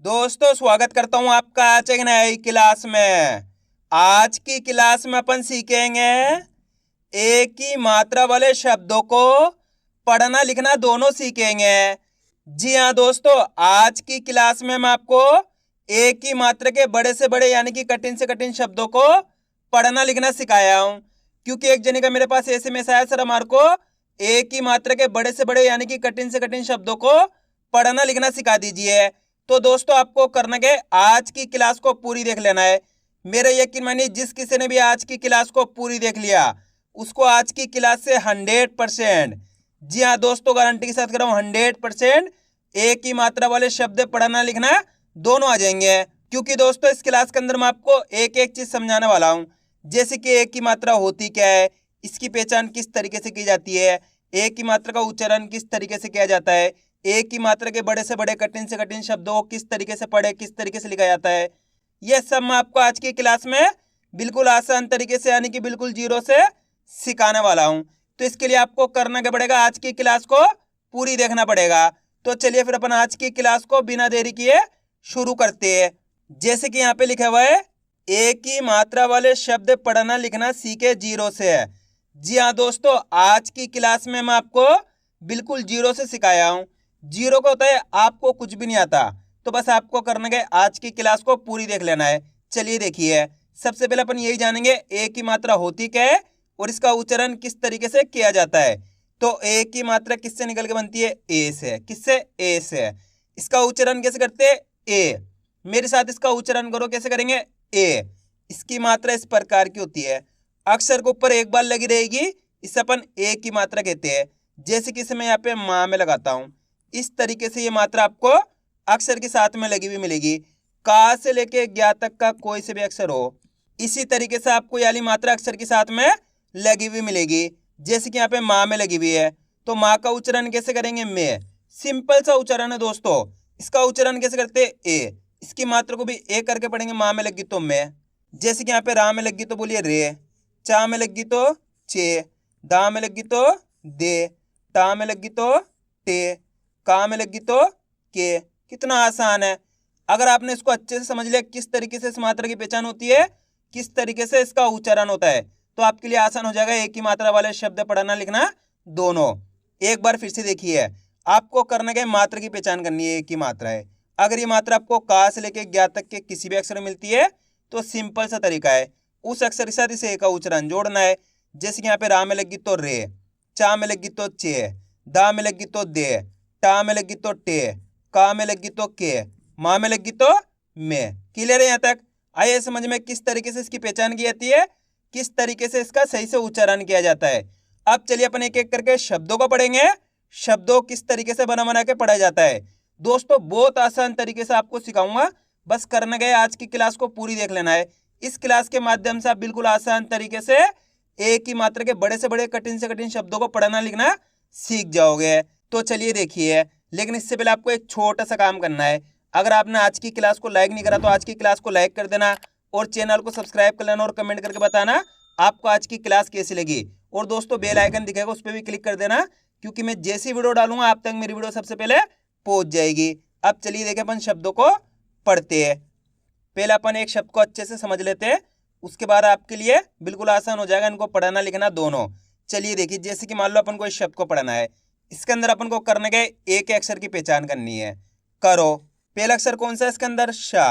दोस्तों स्वागत करता हूं आपका आज एक नई क्लास में। आज की क्लास में अपन सीखेंगे एक ही मात्रा वाले शब्दों को पढ़ना लिखना दोनों सीखेंगे। जी हाँ दोस्तों, आज की क्लास में मैं आपको एक ही मात्रा के बड़े से बड़े यानी कि कठिन से कठिन शब्दों को पढ़ना लिखना सिखाया हूं। क्योंकि एक जने का मेरे पास SMS आया, सर हमारे को एक ही मात्रा के बड़े से बड़े यानी कि कठिन से कठिन शब्दों को पढ़ना लिखना सिखा दीजिए। तो दोस्तों आपको करना क्या है, आज की क्लास को पूरी देख लेना है। मेरा यकीन मानिए जिस किसी ने भी आज की क्लास को पूरी देख लिया उसको आज की क्लास से 100%, जी हाँ दोस्तों गारंटी के साथ कर रहा हूँ 100% एक ही मात्रा वाले शब्द पढ़ना लिखना दोनों आ जाएंगे। क्योंकि दोस्तों इस क्लास के अंदर मैं आपको एक एक चीज समझाने वाला हूँ। जैसे कि एक ही मात्रा होती क्या है, इसकी पहचान किस तरीके से की जाती है, एक ही मात्रा का उच्चारण किस तरीके से किया जाता है, एक ही मात्रा के बड़े से बड़े कठिन से कठिन शब्दों को किस तरीके से पढ़े किस तरीके से लिखा जाता है, यह सब मैं आपको आज की क्लास में बिल्कुल आसान तरीके से यानी कि बिल्कुल जीरो से सिखाने वाला हूं। तो इसके लिए आपको करना क्या पड़ेगा, आज की क्लास को पूरी देखना पड़ेगा। तो चलिए फिर अपन आज की क्लास को बिना देरी किए शुरू करते हैं। जैसे कि यहाँ पे लिखा हुआ है एक ही मात्रा वाले शब्द पढ़ना लिखना सीखे जीरो से है। जी हाँ दोस्तों, आज की क्लास में मैं आपको बिल्कुल जीरो से सिखाया हूँ। जीरो का होता है आपको कुछ भी नहीं आता, तो बस आपको करना है आज की क्लास को पूरी देख लेना है। चलिए देखिए, सबसे पहले अपन यही जानेंगे एक ही मात्रा होती क्या है और इसका उच्चारण किस तरीके से किया जाता है। तो एक ही मात्रा किससे निकल के बनती है, ए से। किससे, ए से। इसका उच्चारण कैसे करते हैं, ए। मेरे साथ इसका उच्चारण करो, कैसे करेंगे, ए। इसकी मात्रा इस प्रकार की होती है, अक्षर के ऊपर एक बार लगी रहेगी, इसे अपन एक ही मात्रा कहते हैं। जैसे कि इसे मैं यहाँ पे माँ में लगाता हूँ, इस तरीके से ये मात्रा आपको अक्षर के साथ में लगी हुई मिलेगी। का से लेके ज्ञा तक का कोई से भी अक्षर हो, इसी तरीके से आपको याली मात्रा अक्षर के साथ में लगी हुई मिलेगी। जैसे कि यहाँ पे माँ में लगी हुई है, तो माँ का उच्चारण कैसे करेंगे, में। सिंपल सा उच्चारण है दोस्तों। इसका उच्चारण कैसे करते हैं, ए। इसकी मात्रा को भी ए करके पढ़ेंगे, माँ में लगी तो में। जैसे कि यहाँ पे रा में लगी तो बोलिए रे, चा में लगी तो चे, दा में लगी तो दे, टा में लगी तो टे, का में लगी तो के। कितना आसान है। अगर आपने इसको अच्छे से समझ लिया किस तरीके से इस मात्रा की पहचान होती है, किस तरीके से इसका उच्चारण होता है, तो आपके लिए आसान हो जाएगा एक ही मात्रा वाले शब्द पढ़ना लिखना दोनों। एक बार फिर से देखिए, आपको करना क्या है, मात्रा की पहचान करनी है। एक ही मात्रा है, अगर ये मात्रा आपको का से लेके ज्ञा तक के किसी भी अक्षर में मिलती है तो सिंपल सा तरीका है, उस अक्षर के साथ इसे ए का उच्चारण जोड़ना है। जैसे कि यहाँ पे रा में लगी तो रे, चा में लगी तो चे, दा में लगी तो दे, टा में लगी तो टे, का में लगी तो के, माँ में लगी तो में। क्लियर है यहाँ तक? आइए समझ में किस तरीके से इसकी पहचान की जाती है, किस तरीके से इसका सही से उच्चारण किया जाता है। अब चलिए अपन एक एक करके शब्दों को पढ़ेंगे, शब्दों किस तरीके से बना बना के पढ़ा जाता है। दोस्तों बहुत आसान तरीके से आपको सिखाऊंगा, बस करना गए आज की क्लास को पूरी देख लेना है। इस क्लास के माध्यम से आप बिल्कुल आसान तरीके से एक ही मात्रा के बड़े से बड़े कठिन से कठिन शब्दों को पढ़ना लिखना सीख जाओगे। तो चलिए देखिए, लेकिन इससे पहले आपको एक छोटा सा काम करना है। अगर आपने आज की क्लास को लाइक नहीं करा तो आज की क्लास को लाइक कर देना और चैनल को सब्सक्राइब कर लेना और कमेंट करके बताना आपको आज की क्लास कैसी लगी। और दोस्तों बेल आइकन दिखेगा, उस पर भी क्लिक कर देना, क्योंकि मैं जैसी वीडियो डालूंगा आप तक मेरी वीडियो सबसे पहले पहुंच जाएगी। अब चलिए देखें अपन शब्दों को पढ़ते हैं। पहले अपन एक शब्द को अच्छे से समझ लेते हैं, उसके बाद आपके लिए बिल्कुल आसान हो जाएगा इनको पढ़ना लिखना दोनों। चलिए देखिए, जैसे कि मान लो अपन को इस शब्द को पढ़ना है, इसके अंदर अपन को करने के एक अक्षर की पहचान करनी है। करो। पहला अक्षर कौन सा है इसके अंदर, शा,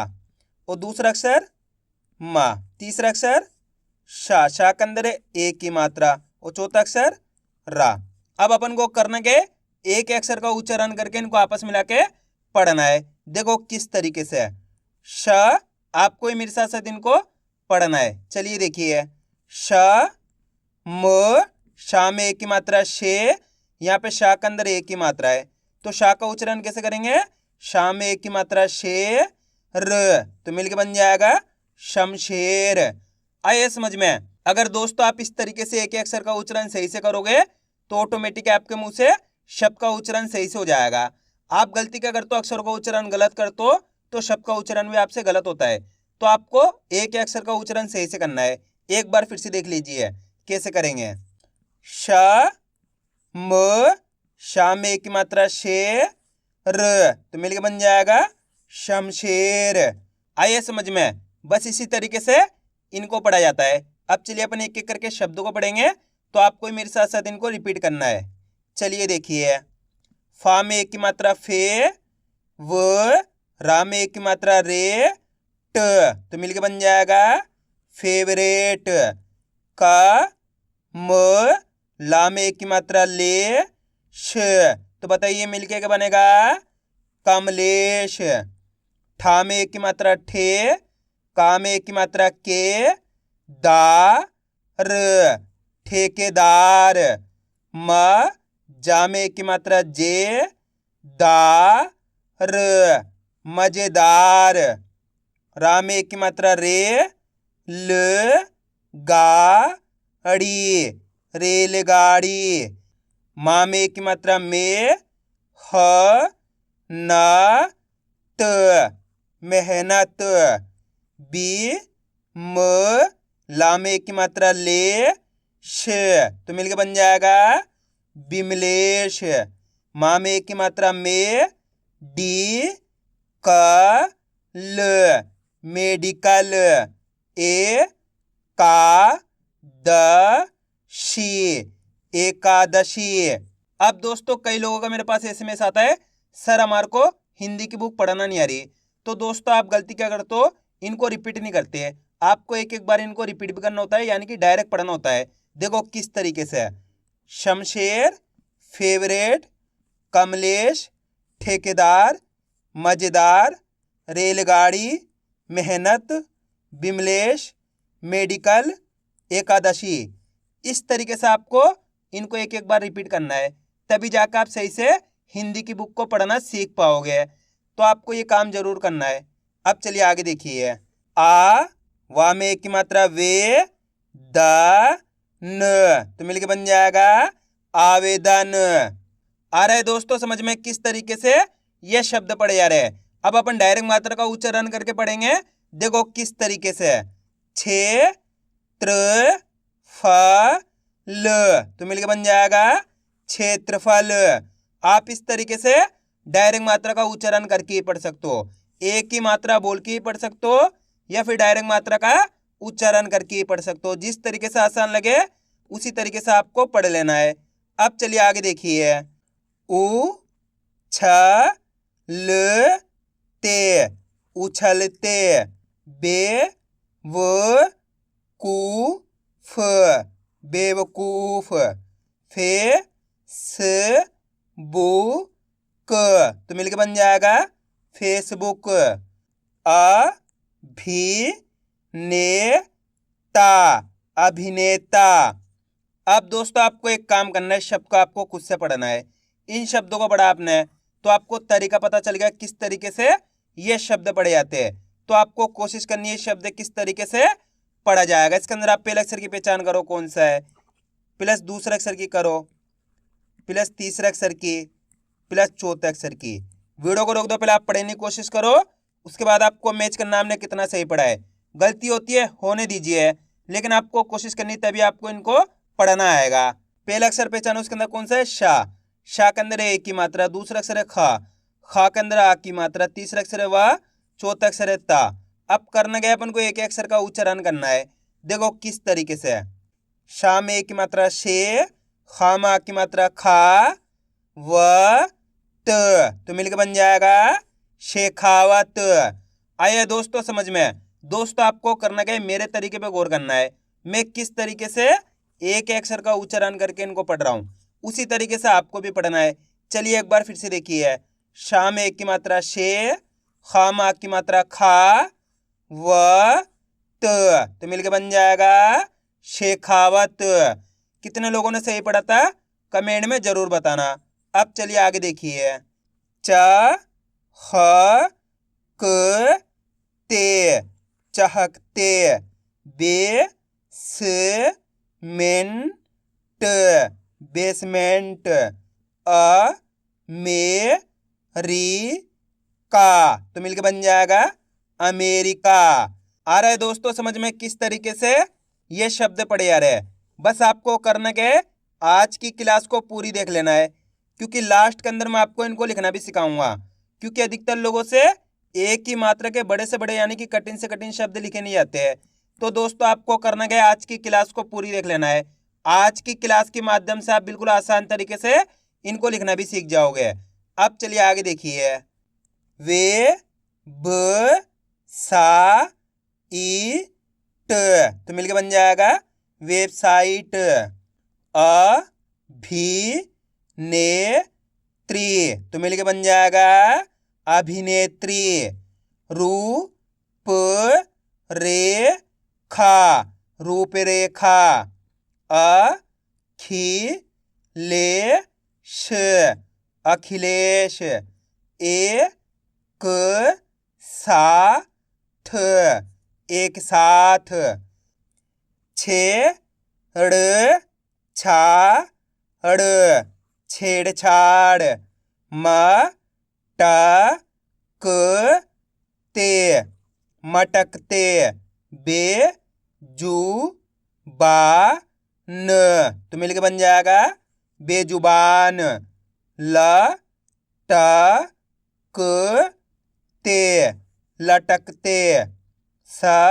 और दूसरा अक्षर मा, तीसरा अक्षर शा, शा के अंदर है एक की मात्रा, और चौथा अक्षर रा। अब अपन को करने के एक अक्षर का उच्चारण करके इनको आपस मिला के पढ़ना है। देखो किस तरीके से, श, आपको मेरे साथ साथ इनको पढ़ना है। चलिए देखिए, श म, शा में एक की मात्रा शे, यहाँ पे शा के अंदर एक की मात्रा है, तो शा का उच्चारण कैसे करेंगे, शा में एक की मात्रा शे र, तो मिलके बन जाएगा शमशेर। आइए समझ में। अगर दोस्तों आप इस तरीके से एक अक्षर का उच्चारण सही से करोगे तो ऑटोमेटिक आपके मुंह से शब्द का उच्चारण सही से हो जाएगा। आप गलती क्या करते हो, अक्षर का उच्चारण गलत करते हो तो शब्द का उच्चारण भी आपसे गलत होता है। तो आपको एक अक्षर का उच्चारण सही से करना है। एक बार फिर से देख लीजिए कैसे करेंगे। श म, शा में एक की मात्रा शे र, तो मिलके बन जाएगा शमशेर। आइए समझ में, बस इसी तरीके से इनको पढ़ा जाता है। अब चलिए अपन एक एक करके शब्दों को पढ़ेंगे, तो आपको मेरे साथ साथ इनको रिपीट करना है। चलिए देखिए, फा में एक की मात्रा फे, व, रा में एक की मात्रा रे, ट, तो मिलके बन जाएगा फेवरेट। का, म, ला में एक की मात्रा ले, श, तो बताइए मिलके क्या बनेगा? कमलेश। ठा में एक की मात्रा ठे, का में एक की मात्रा के, दा, र, ठेकेदार। म, जा में एक की मात्रा जे, दा, र, मजेदार। रा में एक की मात्रा रे, ल, गा, अड़ी, रेलगाड़ी। मा में एक की मात्रा में, ह, न, त, मेहनत। बी, म, ला में एक की मात्रा ले, श, तो मिलके बन जाएगा बिमलेश। मा में एक की मात्रा में, डी, क, ल, मेडिकल। ए, का, द, शी, एकादशी। अब दोस्तों कई लोगों का मेरे पास एसएमएस आता है, सर हमारे को हिंदी की बुक पढ़ना नहीं आ रही। तो दोस्तों आप गलती क्या करते हो, इनको रिपीट नहीं करते। आपको एक एक बार इनको रिपीट भी करना होता है, यानी कि डायरेक्ट पढ़ना होता है। देखो किस तरीके से, शमशेर, फेवरेट, कमलेश, ठेकेदार, मजेदार, रेलगाड़ी, मेहनत, बिमलेश, मेडिकल, एकादशी। इस तरीके से आपको इनको एक एक बार रिपीट करना है, तभी जाकर आप सही से हिंदी की बुक को पढ़ना सीख पाओगे। तो आपको ये काम जरूर करना है। अब चलिए आगे देखिए, आ, वा में एक की मात्रा वे, द, न, तो मिलके बन जाएगा आवेदन। आ रहा है दोस्तों समझ में किस तरीके से ये शब्द पढ़े जा रहे हैं। अब अपन डायरेक्ट मात्रा का उच्चारण करके पढ़ेंगे। देखो किस तरीके से, छे, त्र, फ, ल, तो मिलके बन जाएगा क्षेत्रफल। आप इस तरीके से डायरेक्ट मात्रा का उच्चारण करके ही पढ़ सकते हो, एक ही मात्रा बोल के ही पढ़ सकते हो, या फिर डायरेक्ट मात्रा का उच्चारण करके ही पढ़ सकते हो। जिस तरीके से आसान लगे उसी तरीके से आपको पढ़ लेना है। अब चलिए आगे देखिए, उ, छ, ल, ते, उछलते। बे, व, कु, फ, बेवकूफ। फे, स, बु, क, तो मिलके बन जाएगा फेसबुक। अ, भी, ने, ता, अभिनेता। अब दोस्तों आपको एक काम करना है, शब्द को आपको खुद से पढ़ना है। इन शब्दों को पढ़ा आपने तो आपको तरीका पता चल गया किस तरीके से ये शब्द पढ़े जाते हैं। तो आपको कोशिश करनी है शब्द किस तरीके से पढ़ा जाएगा। इसके अंदर आप पहले अक्षर की पहचान करो कौन सा है, प्लस दूसरे अक्षर की करो, प्लस तीसरे अक्षर की, प्लस चौथे अक्षर की। वीडियो को रोक दो, पहले आप पढ़ने की कोशिश करो, उसके बाद आपको मैच करना हमने कितना सही पढ़ा है। गलती होती है होने दीजिए, लेकिन आपको कोशिश करनी तभी आपको इनको पढ़ना आएगा। पहला अक्षर पहचानो, उसके अंदर कौन सा है, शा। शा के अंदर ए की मात्रा, दूसरा अक्षर है खा, खा के अंदर आ की मात्रा, तीसरा अक्षर है वा, चौथा अक्षर है ता। अब करना गया अपन को एक अक्षर का उच्चारण करना है। देखो किस तरीके से, शा में एक की मात्रा शे, खा में आ की मात्रा खा, व, त, तो मिलकर बन जाएगा शेखावत। आइए दोस्तों समझ में। दोस्तों आपको करना क्या है, मेरे तरीके पे गौर करना है। मैं किस तरीके से एक अक्षर का उच्चारण करके इनको पढ़ रहा हूँ, उसी तरीके से आपको भी पढ़ना है। चलिए एक बार फिर से देखिए, शा में एक की मात्रा शे, खा में आ की मात्रा खा, व, त, तो मिलके बन जाएगा शेखावत। कितने लोगों ने सही पढ़ा था कमेंट में जरूर बताना। अब चलिए आगे देखिए, च, ह, क, ते, चहकते। बे, स, मेन, ट, बेसमेंट। अ, मे, री, का, तो मिलके बन जाएगा अमेरिका। आ रहा है दोस्तों समझ में किस तरीके से ये शब्द पढ़े जा रहे हैं। बस आपको करना क्या है, आज की क्लास को पूरी देख लेना है, क्योंकि लास्ट के अंदर मैं आपको इनको लिखना भी सिखाऊंगा। क्योंकि अधिकतर लोगों से एक ही मात्रा के बड़े से बड़े यानी कि कठिन से कठिन शब्द लिखे नहीं जाते हैं। तो दोस्तों आपको करना क्या है, आज की क्लास को पूरी देख लेना है। आज की क्लास के माध्यम से आप बिल्कुल आसान तरीके से इनको लिखना भी सीख जाओगे। अब चलिए आगे देखिए। वे ब सा ई ट तो मिलके बन जाएगा वेबसाइट। अभिनेत्री तो मिलके बन जाएगा अभिनेत्री। रूपरेखा रूपरेखा। अखिलेश अखिलेश। एक साथ एक साथ। छेड़छाड़ छेड़छाड़। मटकते मटकते। बेजुबान तो मिलके बन जाएगा बेजुबान। लटकते लटकते। समझाते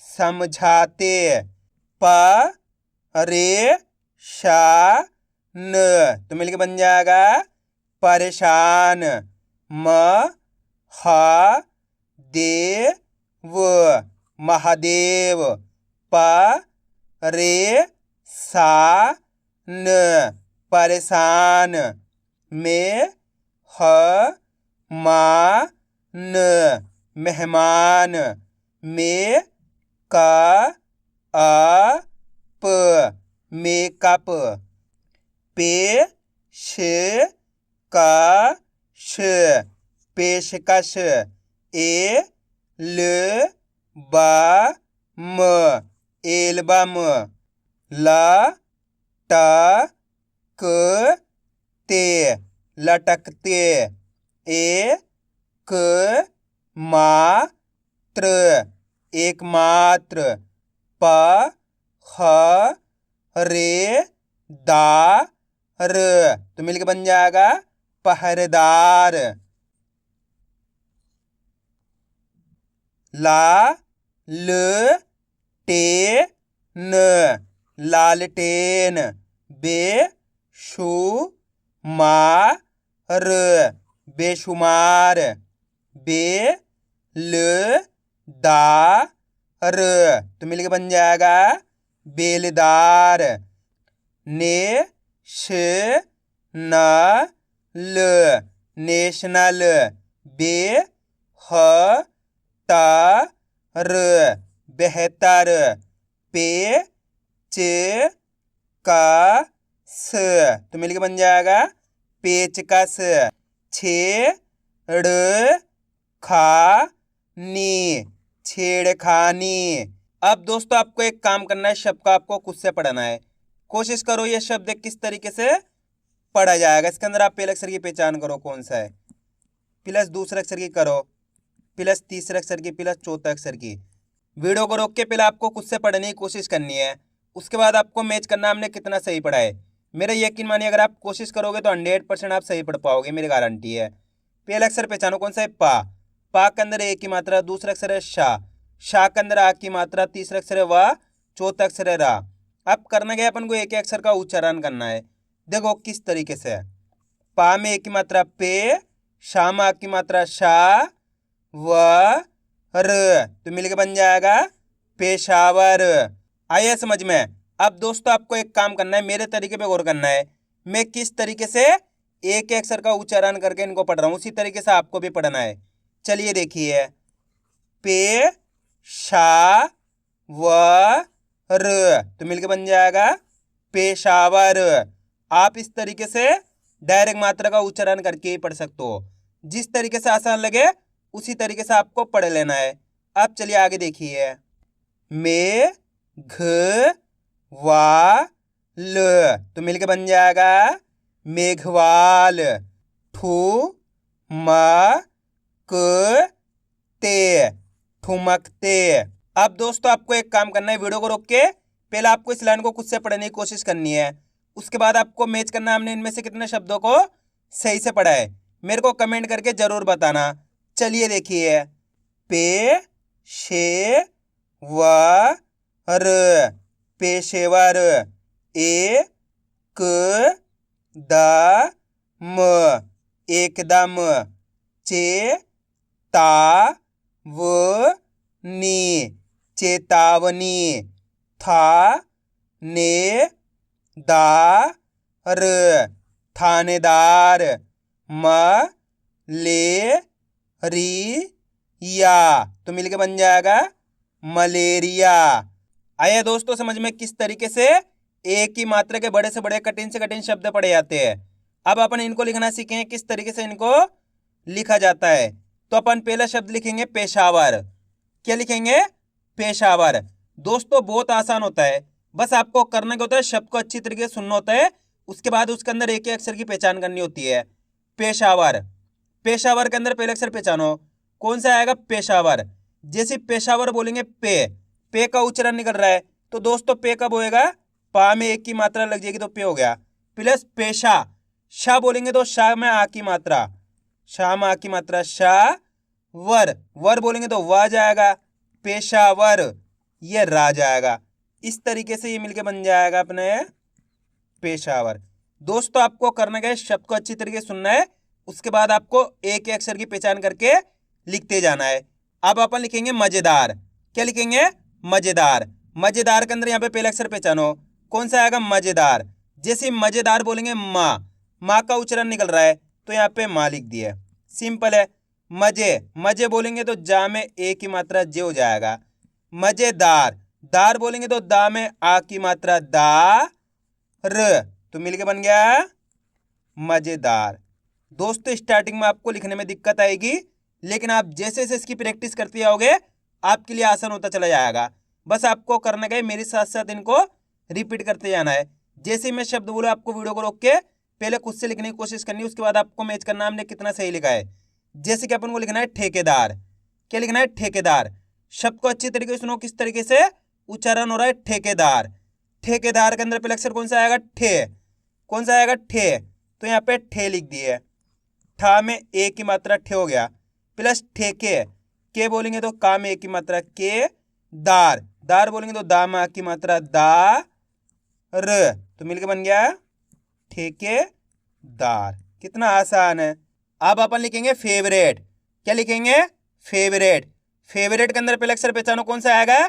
समझाते। परेशान तो मिलके बन जाएगा परेशान। महादेव महादेव। परेशान परेशान। मेहमान मेहमान। Makeup makeup. पेशकश पेशकश। Album album. लटकते लटकते। एकमात्र पहरेदार तो मिलके बन जाएगा पहरेदार। लालटेन लालटेन। बेशुमार बेशुमार। बेलदार तो मिलके बन जाएगा बेलदार। National national. बेहतर बेहतर। पेचकस तो मिलके बन जाएगा पेचकस। छेड़खानी छेड़खानी। अब दोस्तों आपको एक काम करना है, शब्द का आपको खुद से पढ़ना है। कोशिश करो ये शब्द किस तरीके से पढ़ा जाएगा। इसके अंदर आप पहले अक्षर की पहचान करो कौन सा है, प्लस दूसरे अक्षर की करो, प्लस तीसरे अक्षर की, प्लस चौथे अक्षर की। वीडियो को रोक के पहले आपको खुद से पढ़ने की कोशिश करनी है। उसके बाद आपको मैच करना हमने कितना सही पढ़ा है। मेरा यकीन मानिए अगर आप कोशिश करोगे तो 100% आप सही पढ़ पाओगे, मेरी गारंटी है। पहला अक्षर पहचानो कौन सा है, पा। पा के अंदर एक की मात्रा, दूसरा अक्षर है शा। शा के अंदर आ की मात्रा, तीसरा अक्षर है वा, चौथा अक्षर है रा। अब करना क्या, अपन को एक अक्षर का उच्चारण करना है। देखो किस तरीके से। पा में एक की मात्रा पे, शा में आ की मात्रा शा, व र तो मिलके बन जाएगा पेशावर। आइए समझ में। अब दोस्तों आपको एक काम करना है, मेरे तरीके पे गौर करना है। मैं किस तरीके से एक अक्षर का उच्चारण करके इनको पढ़ रहा हूँ, उसी तरीके से आपको भी पढ़ना है। चलिए देखिए, पे शा व र तो मिलके बन जाएगा पेशावर। आप इस तरीके से डायरेक्ट मात्रा का उच्चारण करके ही पढ़ सकते हो। जिस तरीके से आसान लगे उसी तरीके से आपको पढ़ लेना है। अब चलिए आगे देखिए, मे घ वा ल तो मिलके बन जाएगा मेघवाल। ठू म क ते ठुमकते। अब दोस्तों आपको एक काम करना है, वीडियो को रोक के पहले आपको इस लाइन को खुद से पढ़ने की कोशिश करनी है। उसके बाद आपको मैच करना है हमने इनमें से कितने शब्दों को सही से पढ़ा है, मेरे को कमेंट करके जरूर बताना। चलिए देखिए, पे शे व र, पेशेवर। ए क द म, एकदम। चे ता व नी, चेतावनी। था ने दा र, थानेदार। म ले री या, तो मिलके बन जाएगा मलेरिया। आइए दोस्तों समझ में किस तरीके से एक ही मात्रा के बड़े से कठिन शब्द पढ़े जाते हैं। अब अपन इनको लिखना सीखेंगे किस तरीके से इनको लिखा जाता है। तो अपन पहला शब्द लिखेंगे पेशावर। क्या लिखेंगे? पेशावर। दोस्तों बहुत आसान होता है, बस आपको करना क्या होता है, शब्द को अच्छी तरीके से सुनना होता है, उसके बाद उसके अंदर एक ही अक्षर की पहचान करनी होती है। पेशावर, पेशावर के अंदर पहले अक्षर पहचानो, कौन सा आएगा? पेशावर। जैसे पेशावर बोलेंगे पे का उच्चारण निकल रहा है, तो दोस्तों पे कब होएगा? पा में एक की मात्रा लग जाएगी तो पे हो गया। प्लस पेशा, शाह बोलेंगे तो शाह में आ की मात्रा, शाह में आ की मात्रा, शाह। वर बोलेंगे तो वा जाएगा, पेशावर, ये रा जाएगा। इस तरीके से ये मिलके बन जाएगा अपने पेशावर। दोस्तों आपको करना क्या है, शब्द को अच्छी तरीके से सुनना है, उसके बाद आपको एक एक अक्षर की पहचान करके लिखते जाना है। अब अपन लिखेंगे मजेदार। क्या लिखेंगे? मजेदार। मजेदार के अंदर यहाँ पे पहला अक्षर पहचानो, कौन सा आएगा? मजेदार। जैसे मजेदार बोलेंगे माँ का उच्चारण निकल रहा है तो यहाँ पे माँ लिख दिया, सिंपल है। मजे बोलेंगे तो जा में ए की मात्रा जे हो जाएगा। मजेदार। दार बोलेंगे तो दा में आ की मात्रा दा र, तो मिलके बन गया मजेदार। दोस्तों स्टार्टिंग में आपको लिखने में दिक्कत आएगी, लेकिन आप जैसे जैसे इसकी प्रैक्टिस करते जाओगे आपके लिए आसान होता चला जाएगा। बस आपको करना क्या है, मेरे साथ साथ इनको रिपीट करते जाना है। जैसे ही मैं शब्द बोलूँ आपको वीडियो को रोक के पहले खुद से लिखने की कोशिश करनी है, उसके बाद आपको मैच करना हमने कितना सही लिखा है। जैसे कि अपन को लिखना है ठेकेदार। क्या लिखना है? ठेकेदार। शब्द को अच्छी तरीके से सुनो किस तरीके से उच्चारण हो रहा है, ठेकेदार। ठेकेदार के अंदर पहले अक्षर कौन सा आएगा? ठे। कौन सा आएगा? ठे, तो यहाँ पे ठे लिख दिए। ठा में ए की मात्रा ठे हो गया, प्लस ठेके। के बोलेंगे तो का में ए की मात्रा के। दार बोलेंगे तो दा में आ की मात्रा दा र, तो मिलके बन गया ठेकेदार। कितना आसान है। अब अपन लिखेंगे फेवरेट। क्या लिखेंगे? फेवरेट। फेवरेट के अंदर पहले अक्षर पहचानो, कौन सा आएगा?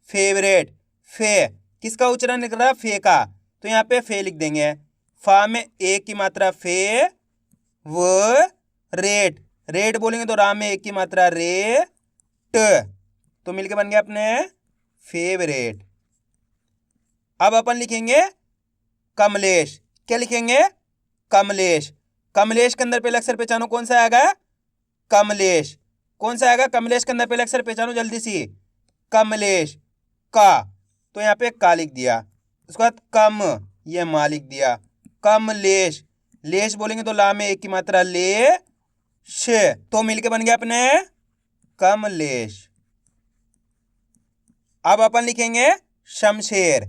फेवरेट। फे, किसका उच्चारण निकल रहा है? फे का, तो यहाँ पे फे लिख देंगे। फा में ए की मात्रा फे, व रेट। रेट बोलेंगे तो रा में एक की मात्रा रे ट, तो मिलके बन गया अपने फेवरेट। अब अपन लिखेंगे कमलेश। क्या लिखेंगे? कमलेश। कमलेश के अंदर पहले अक्षर पहचानो, कौन सा आएगा? कमलेश। कौन सा आएगा? कमलेश के अंदर पहले अक्षर पहचानो जल्दी सी। कमलेश का, तो यहाँ पे का लिख दिया, उसके बाद कम, ये मा लिख दिया। कमलेश। लेश बोलेंगे तो ला में एक की मात्रा ले श, तो मिलके बन गया अपने कमलेश। अब अपन लिखेंगे शमशेर।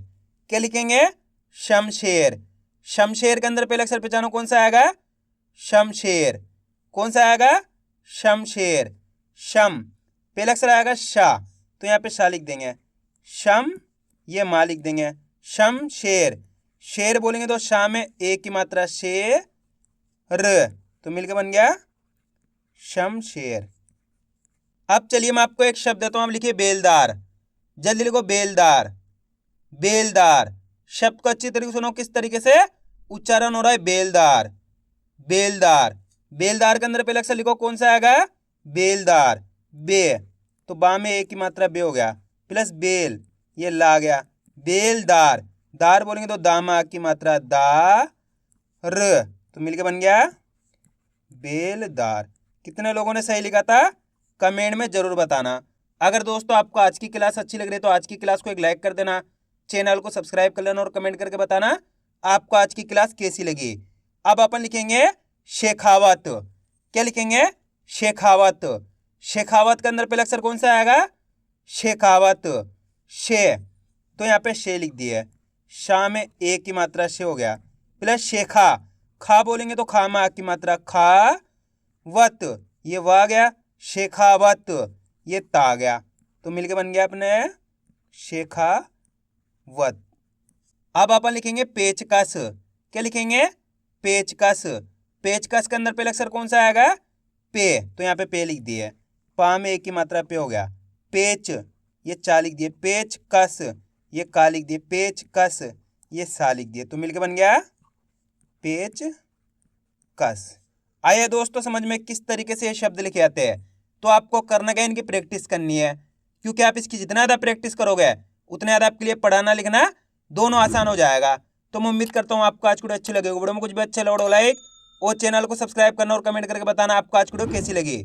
क्या लिखेंगे? शमशेर। शमशेर के अंदर पहले अक्षर पहचानो, कौन सा आएगा? शमशेर। कौन सा आएगा? शमशेर। शम, पहला अक्षर आएगा शा, तो यहाँ पे शा लिख देंगे। शम, ये मा लिख देंगे। शमशेर। शेर बोलेंगे तो शा में एक की मात्रा शे र, तो मिलके बन गया शमशेर। अब चलिए मैं आपको एक शब्द देता हूं, आप लिखिए बेलदार। जल्दी लिखो बेलदार। बेलदार। शब्द को अच्छी तरीके से सुनो किस तरीके से उच्चारण हो रहा है, बेलदार। बेलदार। बेलदार के अंदर पहले अक्षर लिखो, कौन सा आएगा? बेलदार। बे, तो बा में एक की मात्रा बे हो गया, प्लस बेल, ये ला गया। बेलदार। दार बोलेंगे तो दामा की मात्रा दा र, तो मिलके बन गया बेलदार। कितने लोगों ने सही लिखा था कमेंट में जरूर बताना। अगर दोस्तों आपको आज की क्लास अच्छी लग रही है तो आज की क्लास को एक लाइक कर देना, चैनल को सब्सक्राइब कर लेना और कमेंट करके बताना आपको आज की क्लास कैसी लगी। अब अपन लिखेंगे शेखावत। क्या लिखेंगे? शेखावत। शेखावत के अंदर पहला अक्षर कौन सा आएगा? शेखावत। शे, तो यहाँ पे शे लिख दिए, शाह में ए की मात्रा शे हो गया, प्लस शेखा। खा बोलेंगे तो खा में आ की मात्रा खा वत, ये व आ गया। शेखावत, ये ता आ गया। तो मिलके बन गया अपने शेखावत। अब अपन लिखेंगे पेचकस। क्या लिखेंगे? पेचकस। पेचकस के अंदर पहला अक्षर कौन सा आएगा? पे, तो यहाँ पे पे लिख दिए। पा में एक की मात्रा पे हो गया। पेच, ये चा लिख दिए। पेचकस, ये का लिख दिए। पेचकस, ये सा लिख दिए। तो मिलके बन गया पेचकस। आइए दोस्तों समझ में किस तरीके से ये शब्द लिखे जाते हैं। तो आपको करना क्या, इनकी प्रैक्टिस करनी है, क्योंकि आप इसकी जितना ज़्यादा प्रैक्टिस करोगे उतने ज़्यादा आपके लिए पढ़ाना लिखना दोनों आसान हो जाएगा। तो मैं उम्मीद करता हूँ आपको आज वीडियो अच्छी लगेगी। वीडियो में कुछ भी अच्छा लगा लाइक और चैनल को सब्सक्राइब करना और कमेंट करके बताना आपको आज वीडियो कैसी लगी।